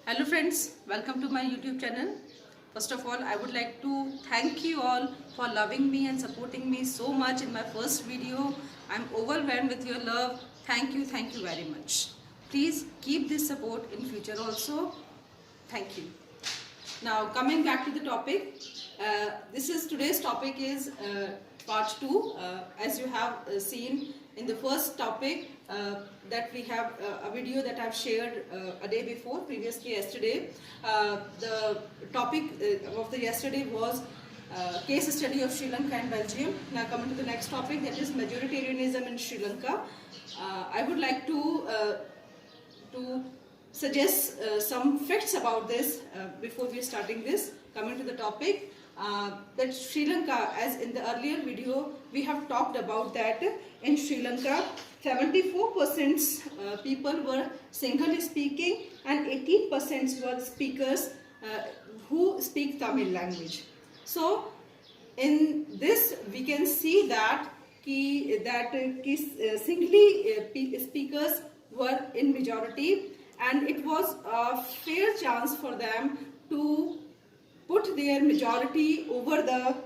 Hello friends, welcome to my YouTube channel. First of all, I would like to thank you all for loving me and supporting me so much in my first video. I'm overwhelmed with your love. Thank you very much. Please keep this support in future also. Thank you. Now coming back to the topic, today's topic is part 2. As you have seen in the first topic, that we have a video that I've shared a day before, previously yesterday. The topic of the yesterday was case study of Sri Lanka and Belgium. Now coming to the next topic, that is majoritarianism in Sri Lanka. I would like to suggest some facts about this before we are starting this. Coming to the topic, that Sri Lanka, as in the earlier video we have talked about, that in Sri Lanka 74% people were single speaking and 18% were speakers who speak Tamil language. So in this we can see that singly speakers were in majority, and it was a fair chance for them to put their majority over the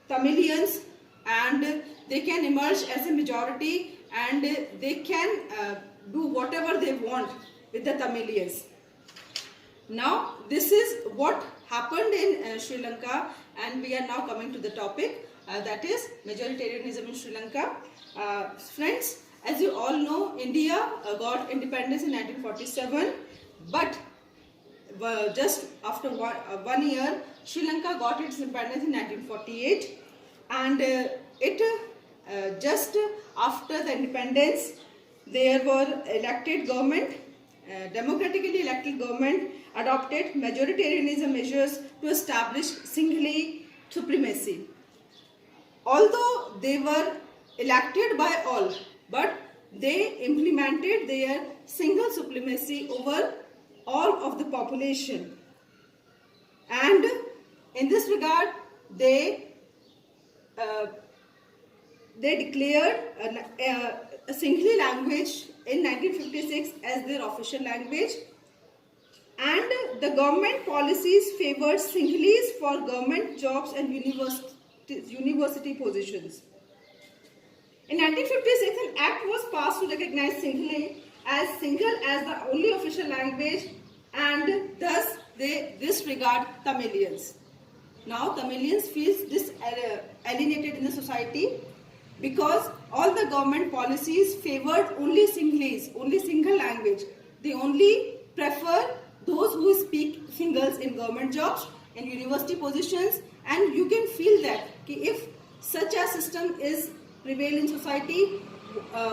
Tamilians, and they can emerge as a majority and they can do whatever they want with the Tamilians. Now this is what happened in Sri Lanka, and we are now coming to the topic, that is majoritarianism in Sri Lanka. Friends, as you all know, India got independence in 1947, but just after one year, Sri Lanka got its independence in 1948, and just after the independence, there were elected government, democratically elected government adopted majoritarianism measures to establish singly supremacy. Although they were elected by all, but they implemented their single supremacy over all of the population, and in this regard they declared a Singhali language in 1956 as their official language, and the government policies favored Singhalese for government jobs and university positions. In 1956, an act was passed to recognize Singhali as the only official language, and thus they disregard Tamilians. Now Tamilians feel alienated in the society because all the government policies favored only Singhalese, only single language. They only prefer those who speak singles in government jobs and university positions, and you can feel that if such a system is prevail in society,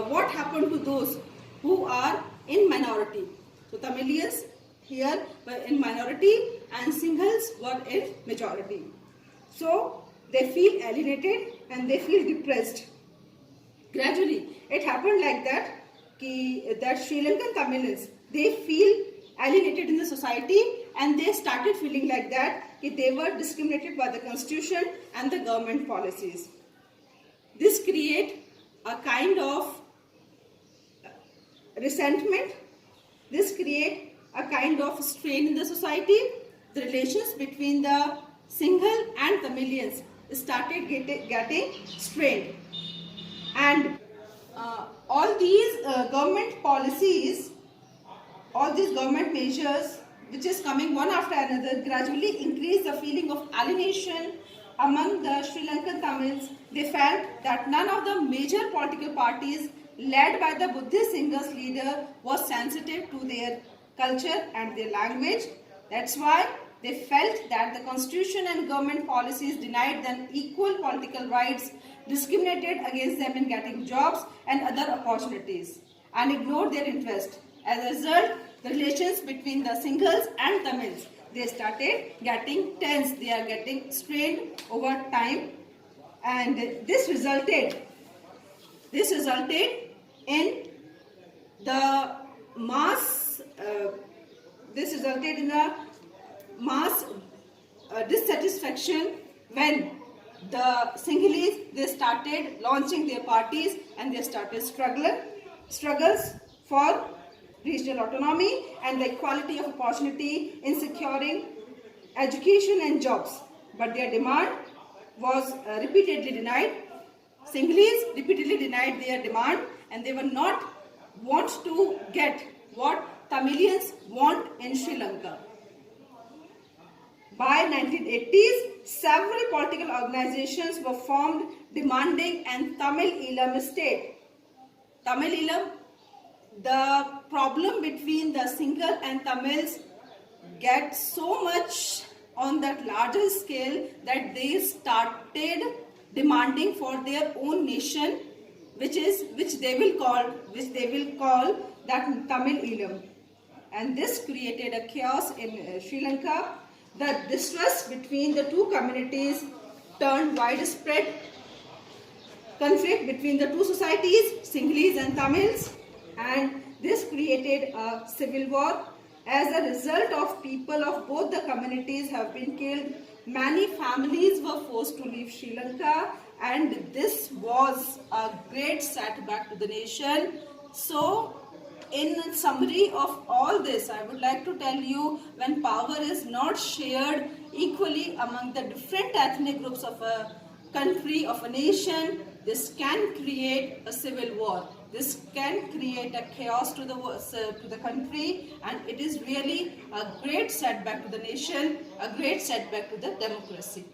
what happened to those who are in minority? So Tamilians here were in minority and singles were in majority. So they feel alienated and they feel depressed. Gradually it happened like that, that Sri Lankan Tamilians, they feel alienated in the society, and they started feeling like that they were discriminated by the constitution and the government policies. This creates a kind of resentment. This creates a kind of strain in the society. The relations between the Singhal and Tamilians started getting strained, and all these government policies, all these government measures which is coming one after another, gradually increase the feeling of alienation among the Sri Lankan Tamils. They felt that none of the major political parties led by the Buddhist Singhals leader was sensitive to their culture and their language. That's why they felt that the constitution and government policies denied them equal political rights, discriminated against them in getting jobs and other opportunities, and ignored their interest. As a result, the relations between the Singhals and Tamils, they started getting tense, they are getting strained over time, and this resulted in the mass dissatisfaction when the Singhalese, they started launching their parties and they started struggles for regional autonomy and the equality of opportunity in securing education and jobs. But their demand was repeatedly denied. Sinhalese repeatedly denied their demand, and they were not want to get what Tamilians want in Sri Lanka. By 1980s, several political organizations were formed demanding an Tamil Eelam state. Tamil Eelam, the problem between the Sinhala and Tamils get so much on that larger scale that they started demanding for their own nation, which they will call that Tamil Eelam. And this created a chaos in Sri Lanka. The distrust between the two communities turned widespread conflict between the two societies, Sinhalese and Tamils, and this created a civil war. As a result of people of both the communities have been killed, many families were forced to leave Sri Lanka, and this was a great setback to the nation. So, in summary of all this, I would like to tell you, when power is not shared equally among the different ethnic groups of a country, of a nation, this can create a civil war. This can create a chaos to the country, and it is really a great setback to the nation, a great setback to the democracy.